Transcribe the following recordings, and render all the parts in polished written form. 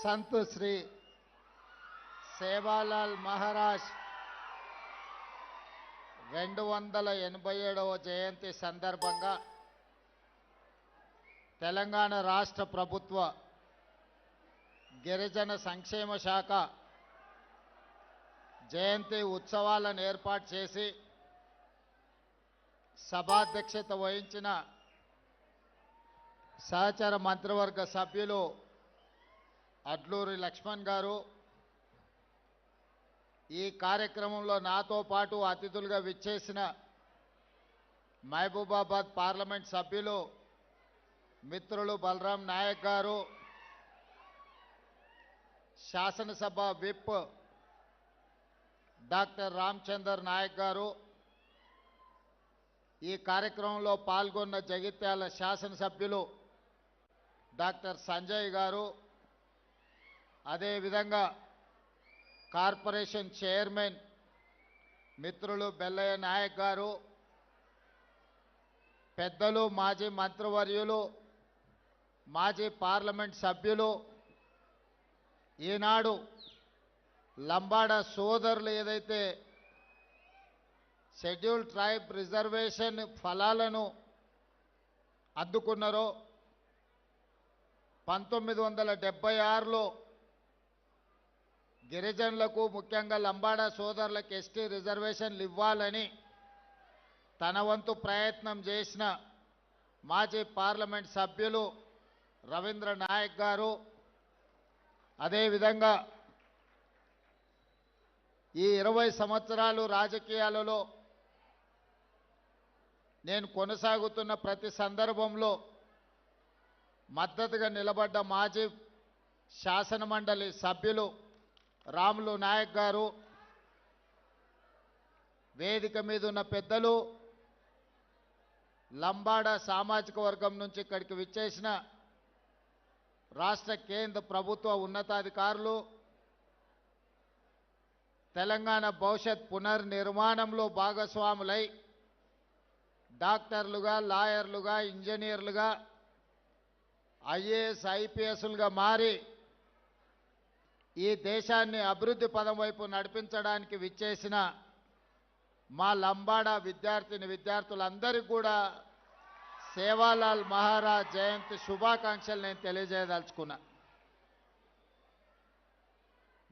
సంత్ శ్రీ సేవాలాల్ మహారాజ్ 287వ జయంతి సందర్భంగా తెలంగాణ రాష్ట్ర ప్రభుత్వ గిరిజన సంక్షేమ శాఖ జయంతి ఉత్సవాలను ఏర్పాటు చేసి సభాధ్యక్షత వహించిన సహచర మంత్రివర్గ సభ్యులు అడ్లూరి లక్ష్మణ్ గారు, ఈ కార్యక్రమంలో నాతో పాటు అతిథులుగా విచ్చేసిన మహబూబాబాద్ పార్లమెంట్ సభ్యులు మిత్రులు బలరాం నాయక్ గారు, శాసనసభ విప్ డాక్టర్ రామచందర్ నాయక్ గారు, ఈ కార్యక్రమంలో పాల్గొన్న జగిత్యాల శాసనసభ్యులు డాక్టర్ సంజయ్ గారు, అదేవిధంగా కార్పొరేషన్ చైర్మన్ మిత్రులు బెల్లయ్య నాయక్ గారు, పెద్దలు మాజీ మంత్రివర్యులు, మాజీ పార్లమెంట్ సభ్యులు, ఈనాడు లంబాడ సోదరులు ఏదైతే షెడ్యూల్ ట్రైబ్ రిజర్వేషన్ ఫలాలను అందుకున్నారో 1976లో గిరిజనులకు ముఖ్యంగా లంబాడ సోదరులకు ఎస్టీ రిజర్వేషన్లు ఇవ్వాలని తన వంతు ప్రయత్నం చేసిన మాజీ పార్లమెంట్ సభ్యులు రవీంద్ర నాయక్ గారు, అదేవిధంగా ఈ 20 సంవత్సరాలు రాజకీయాలలో నేను కొనసాగుతున్న ప్రతి సందర్భంలో మద్దతుగా నిలబడ్డ మాజీ శాసనమండలి సభ్యులు రాములు నాయక్ గారు, వేదిక మీద ఉన్న పెద్దలు, లంబాడ సామాజిక వర్గం నుంచి ఇక్కడికి విచ్చేసిన రాష్ట్ర కేంద్ర ప్రభుత్వ ఉన్నతాధికారులు, తెలంగాణ భవిష్యత్ పునర్నిర్మాణంలో భాగస్వాములై డాక్టర్లుగా, లాయర్లుగా, ఇంజనీర్లుగా, ఐఏఎస్ ఐపీఎస్లుగా మారి ఈ దేశాన్ని అభివృద్ధి పదం వైపు నడిపించడానికి విచ్చేసిన మా లంబాడ విద్యార్థులందరికీ కూడా సేవాలాల్ మహారాజ్ జయంతి శుభాకాంక్షలు నేను తెలియజేయదలుచుకున్నా.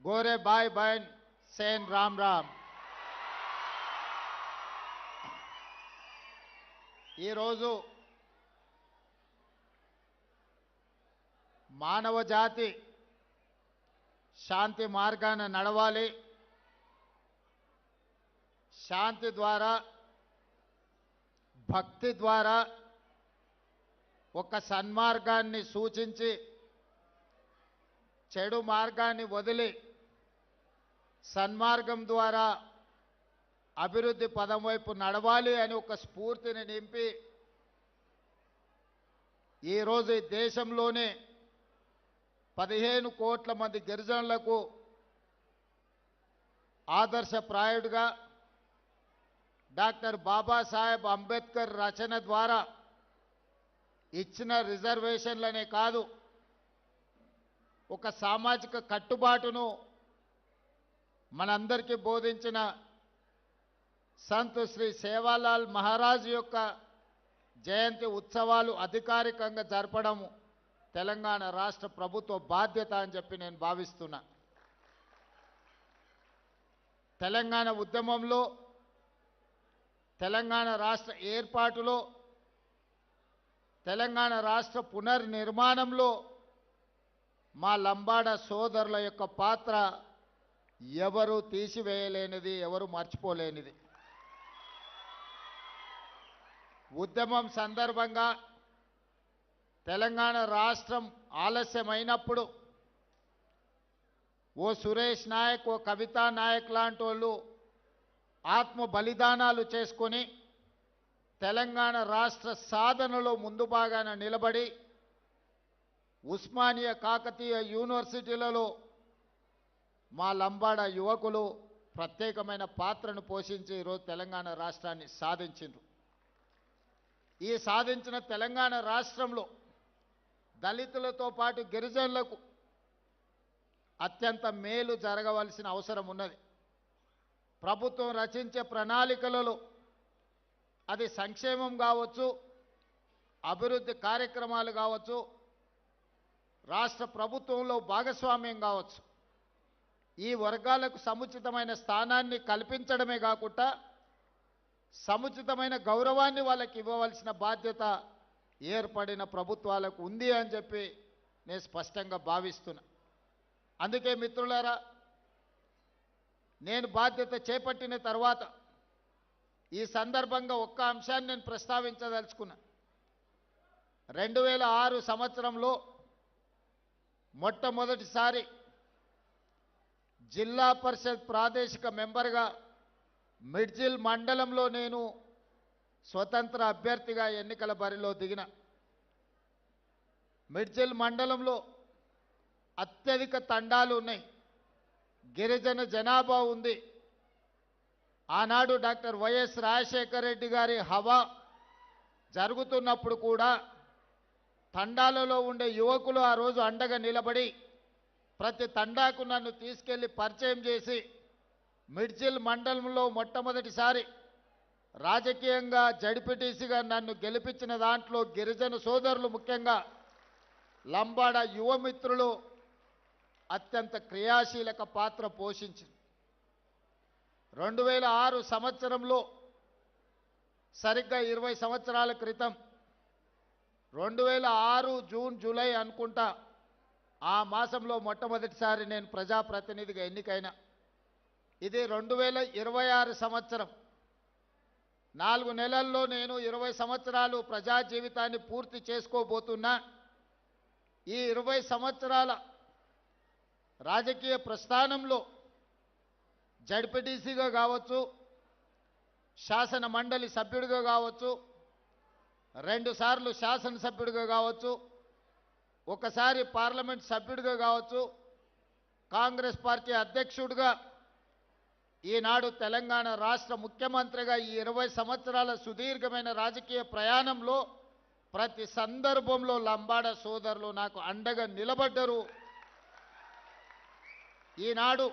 గోరే బాయ్ బైన్ సేన్ రామ్ రామ్. ఈరోజు మానవ జాతి శాంతి మార్గాన నడవాలి, శాంతి ద్వారా, భక్తి ద్వారా ఒక సన్మార్గాన్ని సూచించి చెడు మార్గాన్ని వదిలి సన్మార్గం ద్వారా అభివృద్ధి పదం వైపు నడవాలి అని ఒక స్ఫూర్తిని నింపి ఈరోజు ఈ దేశంలోనే 15 కోట్ల మంది గిరిజనులకు ఆదర్శప్రాయుడిగా డాక్టర్ బాబాసాహెబ్ అంబేద్కర్ రచన ద్వారా ఇచ్చిన రిజర్వేషన్లనే కాదు, ఒక సామాజిక కట్టుబాటును మనందరికీ బోధించిన సంత్ శ్రీ సేవాలాల్ మహారాజ్ యొక్క జయంతి ఉత్సవాలు అధికారికంగా జరపడం తెలంగాణ రాష్ట్ర ప్రభుత్వ బాధ్యత అని చెప్పి నేను భావిస్తున్నా. తెలంగాణ ఉద్యమంలో, తెలంగాణ రాష్ట్ర ఏర్పాటులో, తెలంగాణ రాష్ట్ర పునర్నిర్మాణంలో మా లంబాడ సోదరుల యొక్క పాత్ర ఎవరు తీసివేయలేనిది, ఎవరు మర్చిపోలేనిది. ఉద్యమం సందర్భంగా తెలంగాణ రాష్ట్రం ఆలస్యమైనప్పుడు ఓ సురేష్ నాయక్, ఓ కవితా నాయక్ లాంటి వాళ్ళు ఆత్మ బలిదానాలు చేసుకొని తెలంగాణ రాష్ట్ర సాధనలో ముందు భాగాన నిలబడి ఉస్మానియా కాకతీయ యూనివర్సిటీలలో మా లంబాడ యువకులు ప్రత్యేకమైన పాత్రను పోషించి ఈరోజు తెలంగాణ రాష్ట్రాన్ని సాధించారు. ఈ సాధించిన తెలంగాణ రాష్ట్రంలో దళితులతో పాటు గిరిజనులకు అత్యంత మేలు జరగవలసిన అవసరం ఉన్నది. ప్రభుత్వం రచించే ప్రణాళికలలో అది సంక్షేమం కావచ్చు, అభివృద్ధి కార్యక్రమాలు కావచ్చు, రాష్ట్ర ప్రభుత్వంలో భాగస్వామ్యం కావచ్చు, ఈ వర్గాలకు సముచితమైన స్థానాన్ని కల్పించడమే కాకుండా సముచితమైన గౌరవాన్ని వాళ్ళకి ఇవ్వవలసిన బాధ్యత ఏర్పడిన ప్రభుత్వాలకు ఉంది అని చెప్పి నేను స్పష్టంగా భావిస్తున్నా. అందుకే మిత్రులారా, నేను బాధ్యత చేపట్టిన తర్వాత ఈ సందర్భంగా ఒక్క అంశాన్ని నేను ప్రస్తావించదలుచుకున్నా. 2006 సంవత్సరంలో మొట్టమొదటిసారి జిల్లా పరిషత్ ప్రాదేశిక మెంబర్గా మిడ్జిల్ మండలంలో నేను స్వతంత్ర అభ్యర్థిగా ఎన్నికల బరిలో దిగిన. మిడ్జిల్ మండలంలో అత్యధిక తండాలు ఉన్నాయి, గిరిజన జనాభా ఉంది. ఆనాడు డాక్టర్ వైఎస్ రాజశేఖర రెడ్డి గారి హవా జరుగుతున్నప్పుడు కూడా తండాలలో ఉండే యువకులు ఆ రోజు అండగా నిలబడి ప్రతి తండాకు నన్ను తీసుకెళ్లి పరిచయం చేసి మిడ్జిల్ మండలంలో మొట్టమొదటిసారి రాజకీయంగా జడ్పీటీసీగా నన్ను గెలిపించిన దాంట్లో గిరిజన సోదరులు, ముఖ్యంగా లంబాడ యువమిత్రులు అత్యంత క్రియాశీలక పాత్ర పోషించింది. 2006 సంవత్సరంలో సరిగ్గా 20 సంవత్సరాల క్రితం 2006 జూన్ జూలై అనుకుంటా ఆ మాసంలో మొట్టమొదటిసారి నేను ప్రజాప్రతినిధిగా ఎన్నికైనా. ఇది 2026 సంవత్సరం. 4 నెలల్లో నేను 20 సంవత్సరాలు ప్రజా జీవితాన్ని పూర్తి చేసుకోబోతున్నా. ఈ 20 సంవత్సరాల రాజకీయ ప్రస్థానంలో జడ్పీటీసీగా కావచ్చు, శాసన మండలి సభ్యుడిగా కావచ్చు, 2 సార్లు శాసనసభ్యుడిగా కావచ్చు, ఒకసారి పార్లమెంట్ సభ్యుడిగా కావచ్చు, కాంగ్రెస్ పార్టీ అధ్యక్షుడిగా, ఈనాడు తెలంగాణ రాష్ట్ర ముఖ్యమంత్రిగా ఈ 20 సంవత్సరాల సుదీర్ఘమైన రాజకీయ ప్రయాణంలో ప్రతి సందర్భంలో లంబాడ సోదరులు నాకు అండగా నిలబడ్డరు. ఈనాడు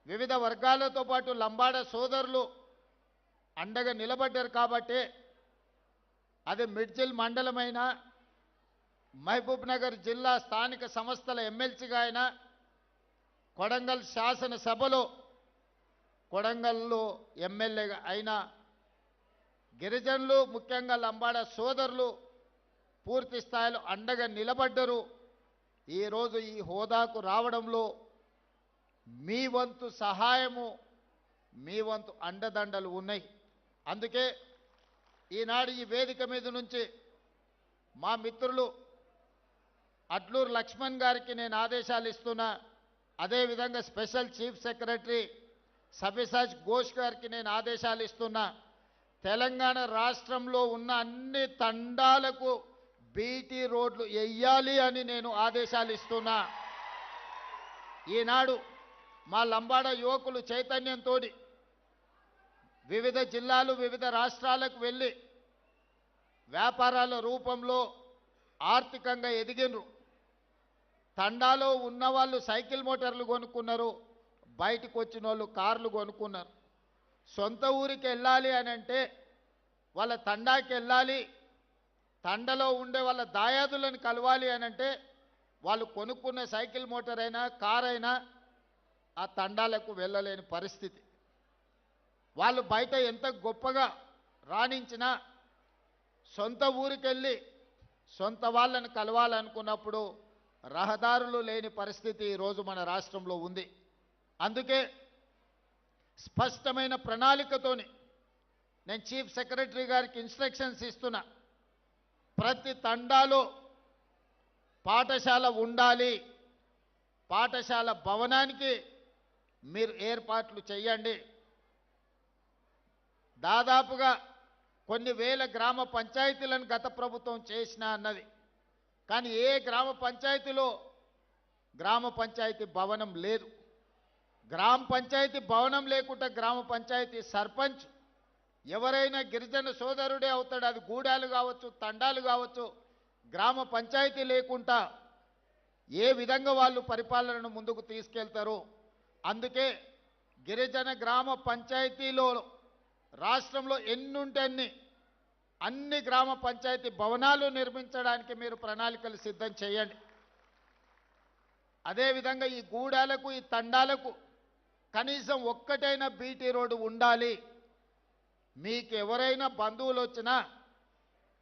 వివిధ వర్గాలతో పాటు లంబాడ సోదరులు అండగా నిలబడ్డారు కాబట్టి అది మిడ్జిల్ మండలమైనా, మహబూబ్ నగర్ జిల్లా స్థానిక సంస్థల ఎమ్మెల్సీగా అయినా, కొడంగల్ శాసనసభలో కొడంగల్లో ఎమ్మెల్యేగా అయినా గిరిజనులు, ముఖ్యంగా లంబాడ సోదరులు పూర్తి స్థాయిలో అండగా నిలబడ్డరు. ఈరోజు ఈ హోదాకు రావడంలో మీ వంతు సహాయము, మీ వంతు అండదండలు ఉన్నాయి. అందుకే ఈనాడు ఈ వేదిక మీద నుంచి మా మిత్రులు అడ్లూరు లక్ష్మణ్ గారికి నేను ఆదేశాలు ఇస్తున్నా. అదేవిధంగా స్పెషల్ చీఫ్ సెక్రటరీ సవ్యసాచ్ ఘోష్ గారికి నేను ఆదేశాలు ఇస్తున్నా. తెలంగాణ రాష్ట్రంలో ఉన్న అన్ని తండాలకు బీటీ రోడ్లు వెయ్యాలి అని నేను ఆదేశాలు ఇస్తున్నా. ఈనాడు మా లంబాడ యువకులు చైతన్యంతో వివిధ జిల్లాలు, వివిధ రాష్ట్రాలకు వెళ్ళి వ్యాపారాల రూపంలో ఆర్థికంగా ఎదిగినరు. తండాలో ఉన్నవాళ్ళు సైకిల్ మోటార్లు కొనుక్కున్నారు, బయటకు వచ్చిన వాళ్ళు కార్లు కొనుక్కున్నారు. సొంత ఊరికి వెళ్ళాలి అని అంటే వాళ్ళ తండాకి వెళ్ళాలి, తండలో ఉండే వాళ్ళ దాయాదులను కలవాలి అని అంటే వాళ్ళు కొనుక్కున్న సైకిల్ మోటార్ అయినా కార్ అయినా ఆ తండాలకు వెళ్ళలేని పరిస్థితి. వాళ్ళు బయట ఎంత గొప్పగా రాణించినా సొంత ఊరికెళ్ళి సొంత వాళ్ళని కలవాలనుకున్నప్పుడు రహదారులు లేని పరిస్థితి ఈరోజు మన రాష్ట్రంలో ఉంది. అందుకే స్పష్టమైన ప్రణాళికతోని నేను చీఫ్ సెక్రటరీ గారికి ఇన్స్ట్రక్షన్స్ ఇస్తున్నా. ప్రతి తండాలో పాఠశాల ఉండాలి, పాఠశాల భవనానికి మీరు ఏర్పాట్లు చేయండి. దాదాపుగా కొన్ని వేల గ్రామ పంచాయతీలను గత ప్రభుత్వం చేసినా అన్నది, కానీ ఏ గ్రామ పంచాయతీలో గ్రామ పంచాయతీ భవనం లేదు. గ్రామ పంచాయతీ భవనం లేకుండా గ్రామ పంచాయతీ సర్పంచ్ ఎవరైనా గిరిజన సోదరుడే అవుతాడు. అది గూడాలు కావచ్చు, తండాలు కావచ్చు. గ్రామ పంచాయతీ లేకుండా ఏ విధంగా వాళ్ళు పరిపాలనను ముందుకు తీసుకెళ్తారో. అందుకే గిరిజన గ్రామ పంచాయతీలో రాష్ట్రంలో ఎన్నుంటే అన్ని గ్రామ పంచాయతీ భవనాలు నిర్మించడానికి మీరు ప్రణాళికలు సిద్ధం చేయండి. అదేవిధంగా ఈ గూడాలకు ఈ తండాలకు కనీసం ఒక్కటైనా బీటీ రోడ్డు ఉండాలి. మీకు ఎవరైనా బంధువులు వచ్చినా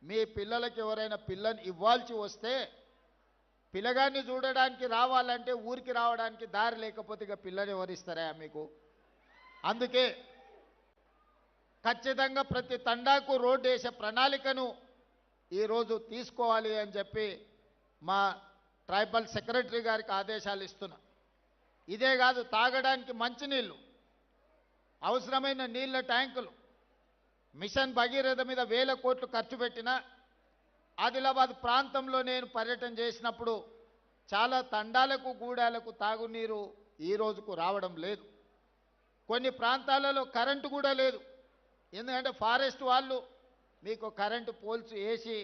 మీ పిల్లలకి ఎవరైనా పిల్లని ఇవ్వాల్సి వస్తే పిల్లగాన్ని చూడడానికి రావాలంటే ఊరికి రావడానికి దారి లేకపోతే ఇక పిల్లని ఎవరిస్తారా మీకు? అందుకే ఖచ్చితంగా ప్రతి తండాకు రోడ్డు వేసే ప్రణాళికను ఈరోజు తీసుకోవాలి అని చెప్పి మా ట్రైబల్ సెక్రటరీ గారికి ఆదేశాలు ఇస్తున్నా. ఇదే కాదు, తాగడానికి మంచినీళ్ళు, అవసరమైన నీళ్ళ ట్యాంకులు, మిషన్ భగీరథ మీద 1000 కోట్లు ఖర్చు పెట్టిన ఆదిలాబాద్ ప్రాంతంలో నేను పర్యటన చేసినప్పుడు చాలా తండాలకు గూడాలకు తాగునీరు ఈ రోజుకు రావడం లేదు. కొన్ని ప్రాంతాలలో కరెంటు కూడా లేదు. ఎందుకంటే ఫారెస్ట్ వాళ్ళు మీకు కరెంటు పోల్స్ వేసి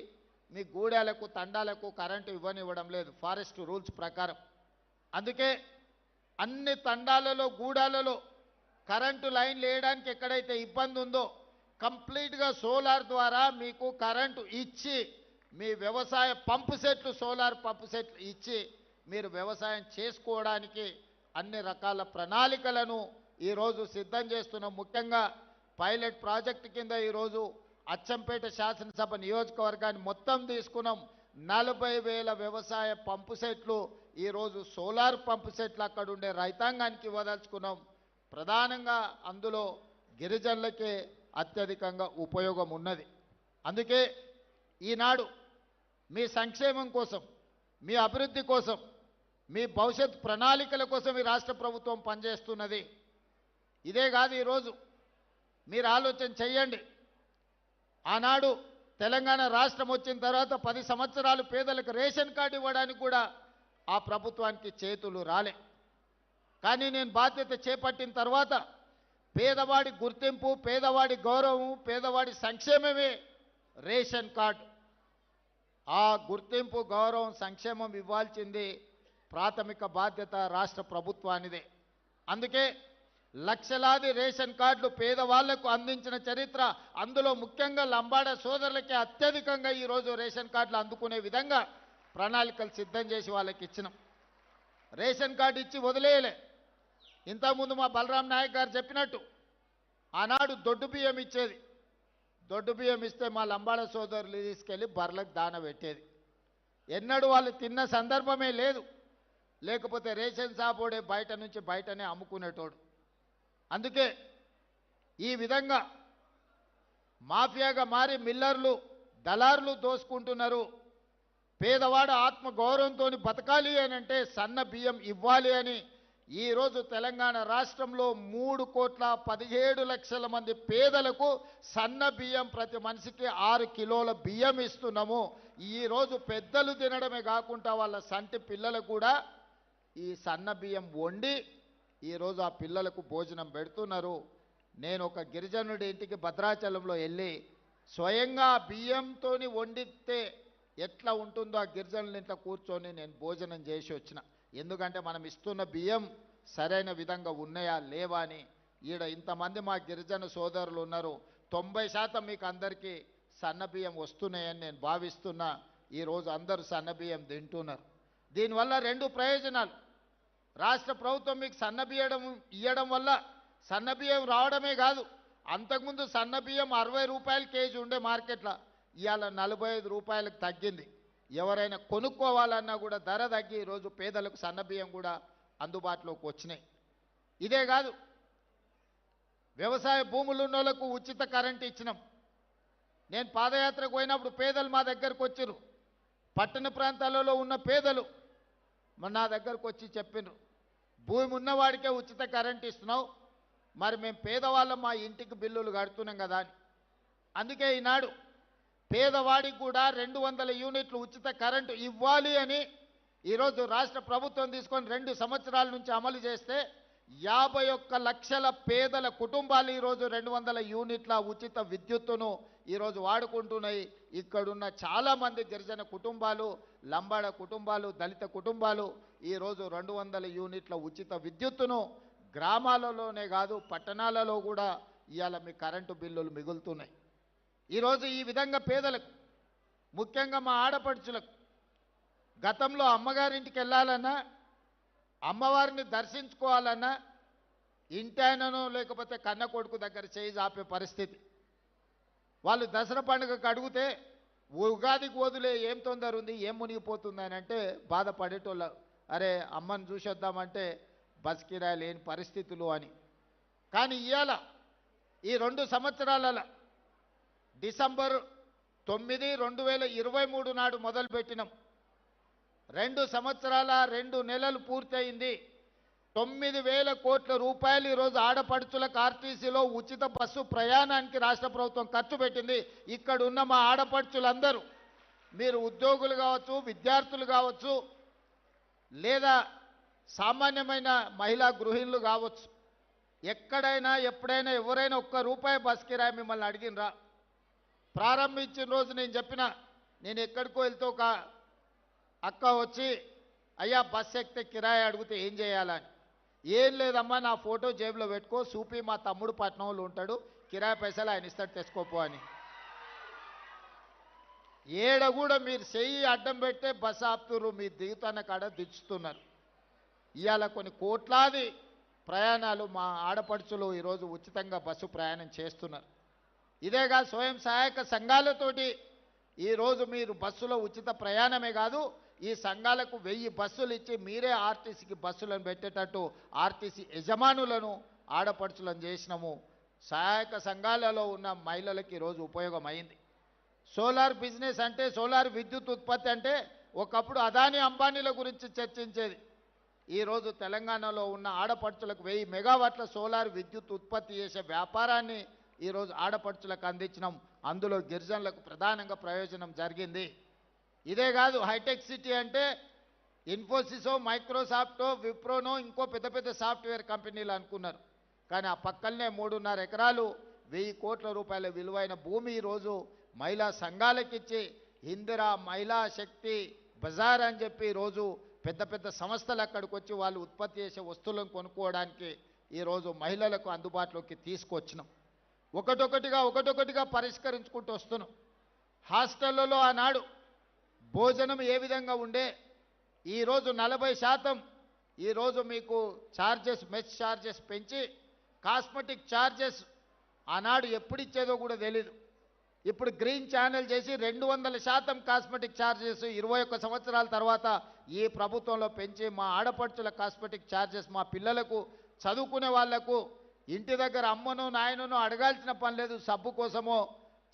మీ గూడాలకు తండాలకు కరెంటు ఇవ్వనివ్వడం లేదు ఫారెస్ట్ రూల్స్ ప్రకారం. అందుకే అన్ని తండాలలో గూడాలలో కరెంటు లైన్లు వేయడానికి ఎక్కడైతే ఇబ్బంది ఉందో కంప్లీట్గా సోలార్ ద్వారా మీకు కరెంటు ఇచ్చి మీ వ్యవసాయ పంపు సెట్లు, సోలార్ పంపు సెట్లు ఇచ్చి మీరు వ్యవసాయం చేసుకోవడానికి అన్ని రకాల ప్రణాళికలను ఈరోజు సిద్ధం చేస్తున్నాం. ముఖ్యంగా పైలట్ ప్రాజెక్టు కింద ఈరోజు అచ్చంపేట శాసనసభ నియోజకవర్గాన్ని మొత్తం తీసుకున్నాం. 40,000 వ్యవసాయ పంపు సెట్లు ఈరోజు సోలార్ పంపు సెట్లు అక్కడ ఉండే రైతాంగానికి ఇవ్వదలుచుకున్నాం. ప్రధానంగా అందులో గిరిజనులకే అత్యధికంగా ఉపయోగం ఉన్నది. అందుకే ఈనాడు మీ సంక్షేమం కోసం, మీ అభివృద్ధి కోసం, మీ భవిష్యత్ ప్రణాళికల కోసం ఈ రాష్ట్ర ప్రభుత్వం పనిచేస్తున్నది. ఇదే కాదు, ఈరోజు మీరు ఆలోచన చెయ్యండి. ఆనాడు తెలంగాణ రాష్ట్రం వచ్చిన తర్వాత 10 సంవత్సరాలు పేదలకు రేషన్ కార్డు ఇవ్వడానికి కూడా ఆ ప్రభుత్వానికి చేతులు రాలే. కానీ నేను బాధ్యత చేపట్టిన తర్వాత పేదవాడి గుర్తింపు, పేదవాడి గౌరవం, పేదవాడి సంక్షేమమే రేషన్ కార్డు. ఆ గుర్తింపు, గౌరవం, సంక్షేమం ఇవ్వాల్సింది ప్రాథమిక బాధ్యత రాష్ట్ర ప్రభుత్వానిదే. అందుకే లక్షలాది రేషన్ కార్డులు పేదవాళ్లకు అందించిన చరిత్ర, అందులో ముఖ్యంగా లంబాడ సోదరులకి అత్యధికంగా ఈరోజు రేషన్ కార్డులు అందుకునే విధంగా ప్రణాళికలు సిద్ధం చేసి వాళ్ళకి ఇచ్చినాం. రేషన్ కార్డు ఇచ్చి వదిలేయలే. ఇంతకుముందు మా బలరాం నాయక్ గారు చెప్పినట్టు ఆనాడు దొడ్డు బియ్యం ఇచ్చేది. దొడ్డు బియ్యం ఇస్తే మా లంబాడ సోదరులు తీసుకెళ్ళి బర్లకు దాన పెట్టేది. ఎన్నడూ వాళ్ళు తిన్న సందర్భమే లేదు. లేకపోతే రేషన్ షాపోడే బయట నుంచి బయటనే అమ్ముకునేటోడు. అందుకే ఈ విధంగా మాఫియాగా మారి మిల్లర్లు, దళారులు దోసుకుంటున్నారు. పేదవాడు ఆత్మ గౌరవంతో బతకాలి అని అంటే సన్న బియ్యం ఇవ్వాలి అని ఈరోజు తెలంగాణ రాష్ట్రంలో 3,17,00,000 మంది పేదలకు సన్న బియ్యం ప్రతి మనిషికి 6 కిలోల బియ్యం ఇస్తున్నాము. ఈరోజు పెద్దలు తినడమే కాకుండా వాళ్ళ సంటి పిల్లలకు కూడా ఈ సన్న బియ్యం వండి ఈరోజు ఆ పిల్లలకు భోజనం పెడుతున్నారు. నేను ఒక గిరిజనుడి ఇంటికి భద్రాచలంలో వెళ్ళి స్వయంగా బియ్యంతో వండితే ఎట్లా ఉంటుందో ఆ గిరిజనుల ఇంట్లో కూర్చొని నేను భోజనం చేసి వచ్చిన. ఎందుకంటే మనం ఇస్తున్న బియ్యం సరైన విధంగా ఉన్నాయా లేవా అని. ఈడ ఇంతమంది మా గిరిజన సోదరులు ఉన్నారు. 90% మీకు అందరికీ సన్న బియ్యం వస్తున్నాయని నేను భావిస్తున్నా. ఈరోజు అందరూ సన్న బియ్యం తింటున్నారు. దీనివల్ల 2 ప్రయోజనాలు. రాష్ట్ర ప్రభుత్వం మీకు సన్న బియ్యం ఇవ్వడం వల్ల సన్న బియ్యం రావడమే కాదు, అంతకుముందు సన్న బియ్యం 60 రూపాయల కేజీ ఉండే మార్కెట్లో ఇవాళ 45 రూపాయలకు తగ్గింది. ఎవరైనా కొనుక్కోవాలన్నా కూడా ధర తగ్గి ఈరోజు పేదలకు సన్న బియ్యం కూడా అందుబాటులోకి వచ్చినాయి. ఇదే కాదు, వ్యవసాయ భూములు ఉన్న వాళ్ళకు ఉచిత కరెంట్ ఇచ్చినాం. నేను పాదయాత్రకు పోయినప్పుడు పేదలు మా దగ్గరకు వచ్చారు. పట్టణ ప్రాంతాలలో ఉన్న పేదలు నా దగ్గరకు వచ్చి చెప్పినారు, భూమి ఉన్నవాడికే ఉచిత కరెంట్ ఇస్తున్నావు, మరి మేము పేదవాళ్ళం మా ఇంటికి బిల్లులు కడుతున్నాం కదా అని. అందుకే ఈనాడు పేదవాడికి కూడా 200 యూనిట్లు ఉచిత కరెంటు ఇవ్వాలి అని ఈరోజు రాష్ట్ర ప్రభుత్వం తీసుకొని 2 సంవత్సరాల నుంచి అమలు చేస్తే 51 లక్షల పేదల కుటుంబాలు ఈరోజు 200 యూనిట్ల ఉచిత విద్యుత్తును ఈరోజు వాడుకుంటున్నాయి. ఇక్కడున్న చాలామంది గిరిజన కుటుంబాలు, లంబాడ కుటుంబాలు, దళిత కుటుంబాలు ఈరోజు 200 యూనిట్ల ఉచిత విద్యుత్తును గ్రామాలలోనే కాదు పట్టణాలలో కూడా ఇవాళ మీ కరెంటు బిల్లులు మిగులుతున్నాయి. ఈరోజు ఈ విధంగా పేదలకు, ముఖ్యంగా మా ఆడపడుచులకు, గతంలో అమ్మగారింటికి వెళ్ళాలన్నా, అమ్మవారిని దర్శించుకోవాలన్నా ఇంటాయనను లేకపోతే కన్న కొడుకు దగ్గర చేయి ఆపే పరిస్థితి. వాళ్ళు దసరా పండుగకు అడిగితే ఉగాదికి వదిలే ఏం తొందర ఉంది, ఏం మునిగిపోతుంది అని అంటే బాధపడేటోళ్ళు. అరే అమ్మని చూసొద్దామంటే బస్ కిరాయి లేని పరిస్థితులు అని. కానీ ఇవాళ ఈ 2 సంవత్సరాల డిసెంబర్ 9, 2023 నాడు మొదలుపెట్టినాం. 2 సంవత్సరాల 2 నెలలు పూర్తయింది. 9,000 కోట్ల రూపాయలు ఈరోజు ఆడపడుచులకు ఆర్టీసీలో ఉచిత బస్సు ప్రయాణానికి రాష్ట్ర ప్రభుత్వం ఖర్చు పెట్టింది. ఇక్కడ ఉన్న మా ఆడపడుచులందరూ, మీరు ఉద్యోగులు కావచ్చు, విద్యార్థులు కావచ్చు, లేదా సామాన్యమైన మహిళా గృహిణులు కావచ్చు, ఎక్కడైనా ఎప్పుడైనా ఎవరైనా ₹1 బస్ కిరాయి మిమ్మల్ని అడిగినరా? ప్రారంభించిన రోజు నేను చెప్పిన, నేను ఎక్కడికో వెళ్తే ఒక అక్క వచ్చి అయ్యా బస్ ఎక్కితే కిరాయి అడిగితే ఏం చేయాలని. ఏం లేదమ్మా, నా ఫోటో జేబులో పెట్టుకో, సూపి మా తమ్ముడు పట్నంలో ఉంటాడు, కిరాయి పైసలు ఆయన ఇస్తాడు తెచ్చుకోపో అని. ఏడ కూడా మీరు చెయ్యి అడ్డం పెట్టే బస్సు ఆపుతున్నారు, మీ దిగుతున్న కాడ దించుతున్నారు. ఇవాళ కొన్ని కోట్లాది ప్రయాణాలు మా ఆడపడుచులు ఈరోజు ఉచితంగా బస్సు ప్రయాణం చేస్తున్నారు. ఇదేగా స్వయం సహాయక సంఘాలతోటి ఈరోజు మీరు బస్సులో ఉచిత ప్రయాణమే కాదు, ఈ సంఘాలకు 1000 బస్సులు ఇచ్చి మీరే ఆర్టీసీకి బస్సులను పెట్టేటట్టు ఆర్టీసీ యజమానులను ఆడపడుచులను చేసినాము. సహాయక సంఘాలలో ఉన్న మహిళలకు ఈరోజు ఉపయోగం అయింది. సోలార్ బిజినెస్ అంటే, సోలార్ విద్యుత్ ఉత్పత్తి అంటే ఒకప్పుడు అదానీ అంబానీల గురించి చర్చించేది. ఈరోజు తెలంగాణలో ఉన్న ఆడపడుచులకు 1000 మెగావాట్ల సోలార్ విద్యుత్ ఉత్పత్తి చేసే వ్యాపారాన్ని ఈరోజు ఆడపడుచులకు అందించినాం. అందులో గిరిజనులకు ప్రధానంగా ప్రయోజనం జరిగింది. ఇదే కాదు, హైటెక్ సిటీ అంటే ఇన్ఫోసిసో, మైక్రోసాఫ్టో, విప్రోనో ఇంకో పెద్ద పెద్ద సాఫ్ట్వేర్ కంపెనీలు అనుకున్నారు. కానీ ఆ పక్కనే 3.5 ఎకరాలు 1000 కోట్ల రూపాయల విలువైన భూమి ఈరోజు మహిళా సంఘాలకిచ్చి ఇందిరా మహిళా శక్తి బజార్ అని చెప్పి ఈరోజు పెద్ద పెద్ద సంస్థలు అక్కడికి వచ్చి వాళ్ళు ఉత్పత్తి చేసే వస్తువులను కొనుక్కోవడానికి ఈరోజు మహిళలకు అందుబాటులోకి తీసుకొచ్చినాం. ఒకటొకటిగా పరిష్కరించుకుంటూ వస్తున్నాం. హాస్టళ్లలో ఆనాడు భోజనం ఏ విధంగా ఉండే, ఈరోజు 40% ఈరోజు మీకు ఛార్జెస్, మెస్ ఛార్జెస్ పెంచి కాస్మెటిక్ ఛార్జెస్ ఆనాడు ఎప్పుడు ఇచ్చేదో కూడా తెలీదు. ఇప్పుడు గ్రీన్ ఛానల్ చేసి 200% కాస్మెటిక్ ఛార్జెస్ 21 సంవత్సరాల తర్వాత ఈ ప్రభుత్వంలో పెంచి మా ఆడపడుచుల కాస్మెటిక్ ఛార్జెస్, మా పిల్లలకు చదువుకునే వాళ్లకు ఇంటి దగ్గర అమ్మను నాయనను అడగాల్సిన పని లేదు. సబ్బు కోసమో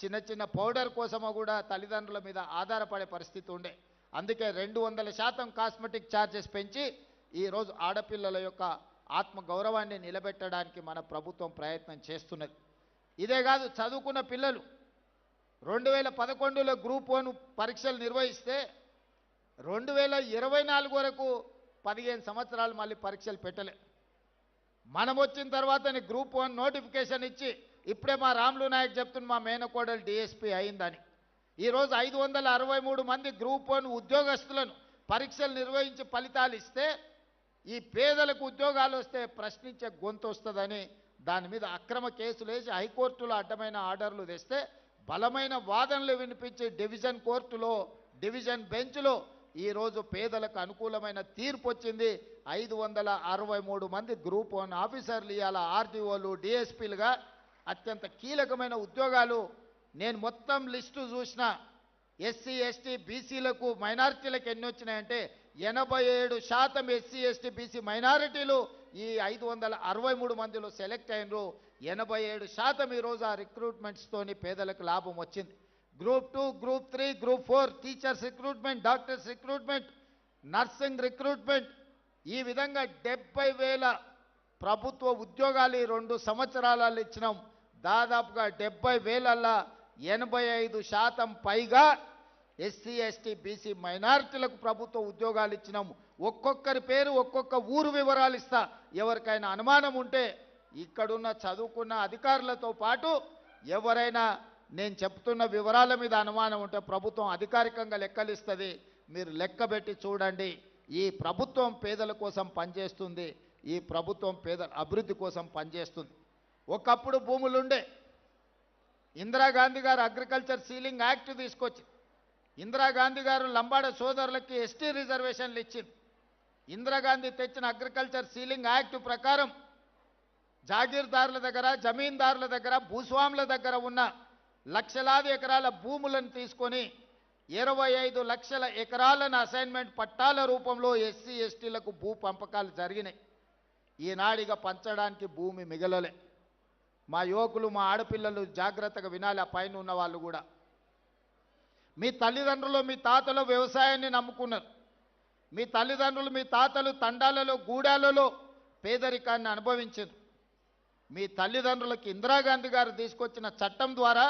చిన్న చిన్న పౌడర్ కోసమో కూడా తల్లిదండ్రుల మీద ఆధారపడే పరిస్థితి ఉండే. అందుకే 200% కాస్మెటిక్ ఛార్జెస్ పెంచి ఈరోజు ఆడపిల్లల యొక్క ఆత్మ గౌరవాన్ని నిలబెట్టడానికి మన ప్రభుత్వం ప్రయత్నం చేస్తున్నది. ఇదే కాదు, చదువుకున్న పిల్లలు 2011లో గ్రూప్ 1 పరీక్షలు నిర్వహిస్తే 2024 వరకు 15 సంవత్సరాలు మళ్ళీ పరీక్షలు పెట్టలే. మనం వచ్చిన తర్వాతనే గ్రూప్ 1 నోటిఫికేషన్ ఇచ్చి, ఇప్పుడే మా రాములు నాయక్ చెప్తున్న మా మేనకోడలు డిఎస్పీ అయిందని. ఈరోజు 563 మంది గ్రూప్ 1 ఉద్యోగస్తులను పరీక్షలు నిర్వహించి ఫలితాలు ఇస్తే, ఈ పేదలకు ఉద్యోగాలు వస్తే ప్రశ్నించే గొంతు వస్తుందని దాని మీద అక్రమ కేసులు వేసి హైకోర్టులో అడ్డమైన ఆర్డర్లు తెస్తే బలమైన వాదనలు వినిపించి డివిజన్ కోర్టులో, డివిజన్ బెంచ్లో ఈరోజు పేదలకు అనుకూలమైన తీర్పు వచ్చింది. 563 మంది గ్రూప్ 1 ఆఫీసర్లు ఇవాళ ఆర్డీఓలు, డిఎస్పీలుగా అత్యంత కీలకమైన ఉద్యోగాలు. నేను మొత్తం లిస్టు చూసిన, ఎస్సీ ఎస్టీ బీసీలకు మైనారిటీలకు ఎన్ని వచ్చినాయంటే 87% ఎస్సీ ఎస్టీ బీసీ మైనారిటీలు ఈ 563 మందిలో సెలెక్ట్ అయినరు. 87% ఈరోజు ఆ రిక్రూట్మెంట్స్తోని పేదలకు లాభం వచ్చింది. Group 2, group 3, group 4 teachers recruitment, doctors recruitment, nursing recruitment, ఈ విధంగా 70,000 ప్రభుత్వ ఉద్యోగాలు ఈ 2 సంవత్సరాలలో ఇచ్చినాం. దాదాపుగా 70,000ల్లో 85% పైగా ఎస్సీ ఎస్టీ బీసీ మైనారిటీలకు ప్రభుత్వ ఉద్యోగాలు ఇచ్చినాం. ఒక్కొక్కరి పేరు ఒక్కొక్క ఊరు వివరాలు ఇస్తా. ఎవరికైనా అనుమానం ఉంటే ఇక్కడున్న చదువుకున్న అధికారులతో పాటు ఎవరైనా నేను చెప్తున్న వివరాల మీద అనుమానం ఉంటే ప్రభుత్వం అధికారికంగా లెక్కలిస్తుంది. మీరు లెక్కబెట్టి చూడండి. ఈ ప్రభుత్వం పేదల కోసం పనిచేస్తుంది. ఈ ప్రభుత్వం పేదల అభివృద్ధి కోసం పనిచేస్తుంది. ఒకప్పుడు భూములుండే. ఇందిరాగాంధీ గారు అగ్రికల్చర్ సీలింగ్ యాక్ట్ తీసుకొచ్చి ఇందిరాగాంధీ గారు లంబాడ సోదరులకి ఎస్టీ రిజర్వేషన్లు ఇచ్చింది. ఇందిరాగాంధీ తెచ్చిన అగ్రికల్చర్ సీలింగ్ యాక్ట్ ప్రకారం జాగీర్దారుల దగ్గర, జమీందారుల దగ్గర, భూస్వాముల దగ్గర ఉన్న లక్షలాది ఎకరాల భూములను తీసుకొని 25 లక్షల ఎకరాలను అసైన్మెంట్ పట్టాల రూపంలో ఎస్సీ ఎస్టీలకు భూ పంపకాలు జరిగినాయి. ఈనాడిగా పంచడానికి భూమి మిగలలే. మా యువకులు, మా ఆడపిల్లలు జాగ్రత్తగా వినాలి. ఆ పైన ఉన్న వాళ్ళు కూడా, మీ తల్లిదండ్రులు, మీ తాతలు వ్యవసాయాన్ని నమ్ముకున్నారు. మీ తల్లిదండ్రులు, మీ తాతలు తండాలలో, గూడాలలో పేదరికాన్ని అనుభవించారు. మీ తల్లిదండ్రులకు ఇందిరాగాంధీ గారు తీసుకొచ్చిన చట్టం ద్వారా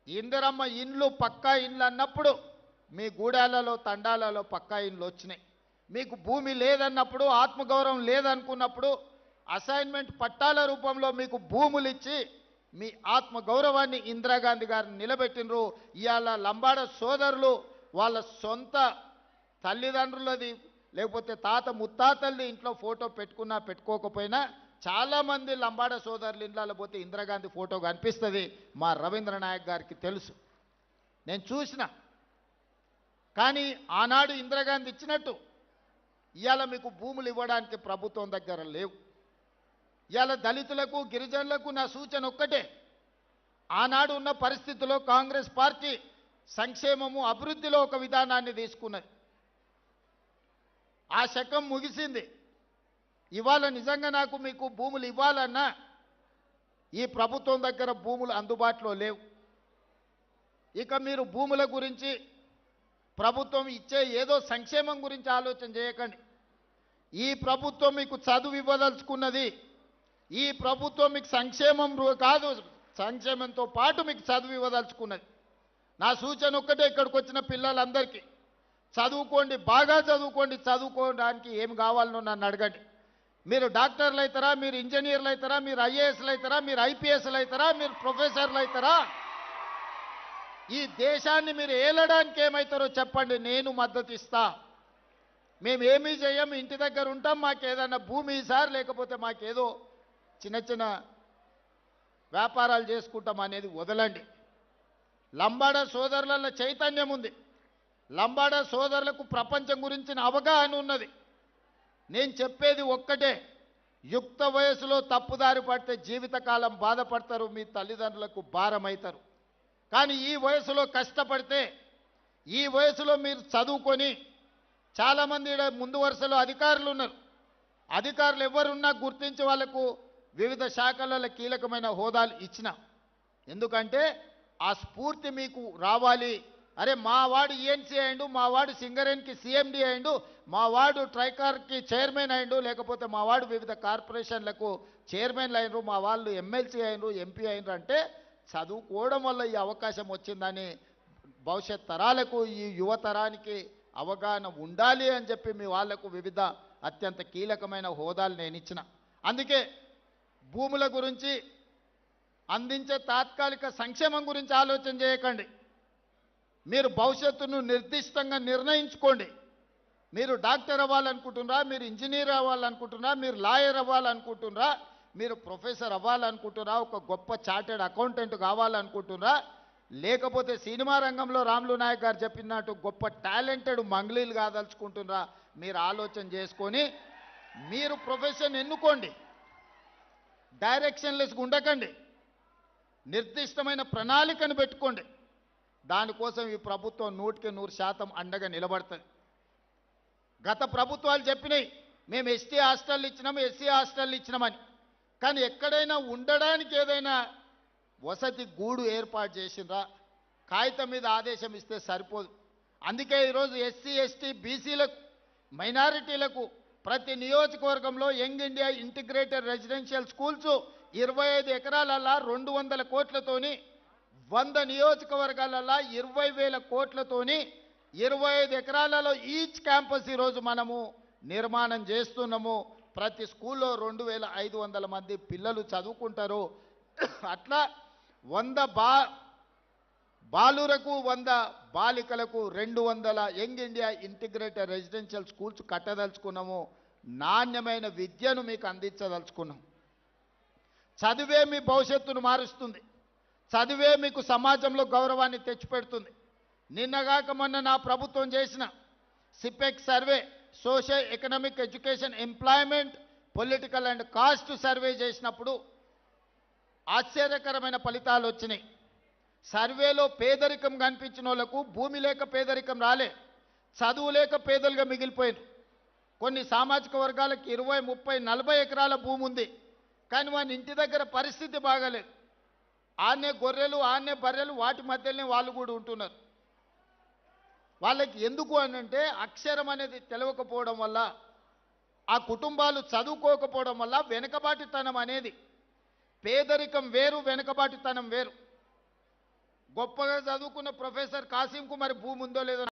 ఇందిరమ్మ ఇండ్లు, పక్కా ఇండ్లు అన్నప్పుడు మీ గూడాలలో, తండాలలో పక్కా ఇండ్లు వచ్చినాయి. మీకు భూమి లేదన్నప్పుడు, ఆత్మగౌరవం లేదనుకున్నప్పుడు అసైన్మెంట్ పట్టాల రూపంలో మీకు భూములు ఇచ్చి మీ ఆత్మగౌరవాన్ని ఇందిరాగాంధీ గారిని నిలబెట్టినరు. ఇవాళ లంబాడ సోదరులు వాళ్ళ సొంత తల్లిదండ్రులది లేకపోతే తాత ముత్తాతల్ని ఇంట్లో ఫోటో పెట్టుకున్నా పెట్టుకోకపోయినా చాలామంది లంబాడ సోదరులు ఇండ్లలో పోతే ఇందిరాగాంధీ ఫోటో కనిపిస్తుంది. మా రవీంద్ర నాయక్ గారికి తెలుసు, నేను చూసిన. కానీ ఆనాడు ఇందిరాగాంధీ ఇచ్చినట్టు ఇవాళ మీకు భూములు ఇవ్వడానికి ప్రభుత్వం దగ్గర లేవు. ఇవాళ దళితులకు, గిరిజనులకు నా సూచన ఒక్కటే. ఆనాడు ఉన్న పరిస్థితుల్లో కాంగ్రెస్ పార్టీ సంక్షేమము, అభివృద్ధిలో ఒక విధానాన్ని తీసుకున్నది. ఆ శకం ముగిసింది. ఇవాళ నిజంగా నాకు మీకు భూములు ఇవ్వాలన్నా ఈ ప్రభుత్వం దగ్గర భూములు అందుబాటులో లేవు. ఇక మీరు భూముల గురించి, ప్రభుత్వం ఇచ్చే ఏదో సంక్షేమం గురించి ఆలోచన చేయకండి. ఈ ప్రభుత్వం మీకు చదువు ఇవ్వదలుచుకున్నది. ఈ ప్రభుత్వం మీకు సంక్షేమం కాదు, సంక్షేమంతో పాటు మీకు చదువు ఇవ్వదలుచుకున్నది. నా సూచన ఒక్కటే, ఇక్కడికి వచ్చిన పిల్లలందరికీ చదువుకోండి, బాగా చదువుకోండి. చదువుకోవడానికి ఏం కావాలనో నన్ను అడగండి. మీరు డాక్టర్లు అవుతారా, మీరు ఇంజనీర్లు అవుతారా, మీరు ఐఏఎస్లు అవుతారా, మీరు ఐపీఎస్లు అవుతారా, మీరు ప్రొఫెసర్లు అవుతారా? ఈ దేశాన్ని మీరు ఏలడానికి ఏమవుతారో చెప్పండి, నేను మద్దతు ఇస్తా. మేమేమీ చేయం, ఇంటి దగ్గర ఉంటాం, మాకేదన్నా భూమి సార్, లేకపోతే మాకేదో చిన్న చిన్న వ్యాపారాలు చేసుకుంటాం అనేది వదలండి. లంబాడ సోదరుల చైతన్యం ఉంది. లంబాడ సోదరులకు ప్రపంచం గురించిన అవగాహన ఉన్నది. నేను చెప్పేది ఒక్కటే, యుక్త వయసులో తప్పుదారి పడితే జీవితకాలం బాధపడతారు, మీ తల్లిదండ్రులకు భారం అవుతారు. కానీ ఈ వయసులో కష్టపడితే, ఈ వయసులో మీరు చదువుకొని, చాలామంది ముందు వరుసలో అధికారులు ఉన్నారు. అధికారులు ఎవరున్నా గుర్తించి వాళ్లకు వివిధ శాఖలలో కీలకమైన హోదాలు ఇచ్చిన. ఎందుకంటే ఆ స్ఫూర్తి మీకు రావాలి. అరే మా వాడు ఈఎన్సీ అయిండు, మా వాడు సింగరేన్కి సిఎండి అయిండు, మా వాడు ట్రైకార్కి చైర్మన్ అయిండు, లేకపోతే మా వాడు వివిధ కార్పొరేషన్లకు చైర్మన్లు అయినరు, మా వాళ్ళు ఎమ్మెల్సీ అయినరు, ఎంపీ అయినరు అంటే చదువుకోవడం వల్ల ఈ అవకాశం వచ్చిందని భవిష్యత్ తరాలకు, ఈ యువతరానికి అవగాహన ఉండాలి అని చెప్పి మీ వాళ్లకు వివిధ అత్యంత కీలకమైన హోదాలు నేను ఇచ్చిన. అందుకే భూముల గురించి, అందించే తాత్కాలిక సంక్షేమం గురించి ఆలోచన చేయకండి. మీరు భవిష్యత్తును నిర్దిష్టంగా నిర్ణయించుకోండి. మీరు డాక్టర్ అవ్వాలనుకుంటున్నారా, మీరు ఇంజనీర్ అవ్వాలనుకుంటున్నారా, మీరు లాయర్ అవ్వాలనుకుంటున్నారా, మీరు ప్రొఫెసర్ అవ్వాలనుకుంటున్నారా, ఒక గొప్ప చార్టెడ్ అకౌంటెంట్ కావాలనుకుంటున్నారా, లేకపోతే సినిమా రంగంలో రాములు నాయక్ గారు చెప్పినట్టు గొప్ప టాలెంటెడ్ మంగ్లీలు కాదలుచుకుంటున్నారా, మీరు ఆలోచన చేసుకొని మీరు ప్రొఫెషన్ ఎన్నుకోండి. డైరెక్షన్లెస్గా ఉండకండి. నిర్దిష్టమైన ప్రణాళికను పెట్టుకోండి. దానికోసం ఈ ప్రభుత్వం 100% అండగా నిలబడుతుంది. గత ప్రభుత్వాలు చెప్పినాయి మేము ఎస్టీ హాస్టల్ ఇచ్చినాము, ఎస్సీ హాస్టల్ ఇచ్చినామని. కానీ ఎక్కడైనా ఉండడానికి ఏదైనా వసతి గూడు ఏర్పాటు చేసిండ్రా? కాగితం మీద ఆదేశం ఇస్తే సరిపోదు. అందుకే ఈరోజు ఎస్సీ, ఎస్టీ, బీసీలకు, మైనారిటీలకు ప్రతి నియోజకవర్గంలో young India integrated residential schools 25 ఎకరాలల్లా 200 కోట్లతోని, 100 నియోజకవర్గాలల్లా 20,000 కోట్లతోని 25 ఎకరాలలో ఈచ్ క్యాంపస్ ఈరోజు మనము నిర్మాణం చేస్తున్నాము. ప్రతి స్కూల్లో 2500 మంది పిల్లలు చదువుకుంటారు. అట్లా 100 బాలురకు 100 బాలికలకు 200 young India integrated residential schools కట్టదలుచుకున్నాము. నాణ్యమైన విద్యను మీకు అందించదలుచుకున్నాం. చదివే మీ భవిష్యత్తును మారుస్తుంది. చదివే మీకు సమాజంలో గౌరవాన్ని తెచ్చిపెడుతుంది. నిన్నగాక మొన్న నా ప్రభుత్వం చేసిన సిపెక్ survey, social economic education employment political and caste survey చేసినప్పుడు ఆశ్చర్యకరమైన ఫలితాలు వచ్చినాయి. సర్వేలో పేదరికం కనిపించిన వాళ్ళకు భూమి లేక పేదరికం రాలే, చదువు లేక పేదలుగా మిగిలిపోయారు. కొన్ని సామాజిక వర్గాలకు 20, 30, 40 ఎకరాల భూమి ఉంది, కానీ వాని ఇంటి దగ్గర పరిస్థితి బాగాలేదు. ఆనే గొర్రెలు, ఆనే బర్రెలు, వాటి మధ్యలోనే వాళ్ళు కూడా ఉంటున్నారు. వాళ్ళకి ఎందుకు అనంటే అక్షరం అనేది తెలియకపోవడం వల్ల, ఆ కుటుంబాలు చదువుకోకపోవడం వల్ల వెనుకబాటుతనం అనేది, పేదరికం వేరు, వెనుకబాటుతనం వేరు. గొప్పగా చదువుకున్న ప్రొఫెసర్ కాసింకు మరి భూమి ఉందో లేదో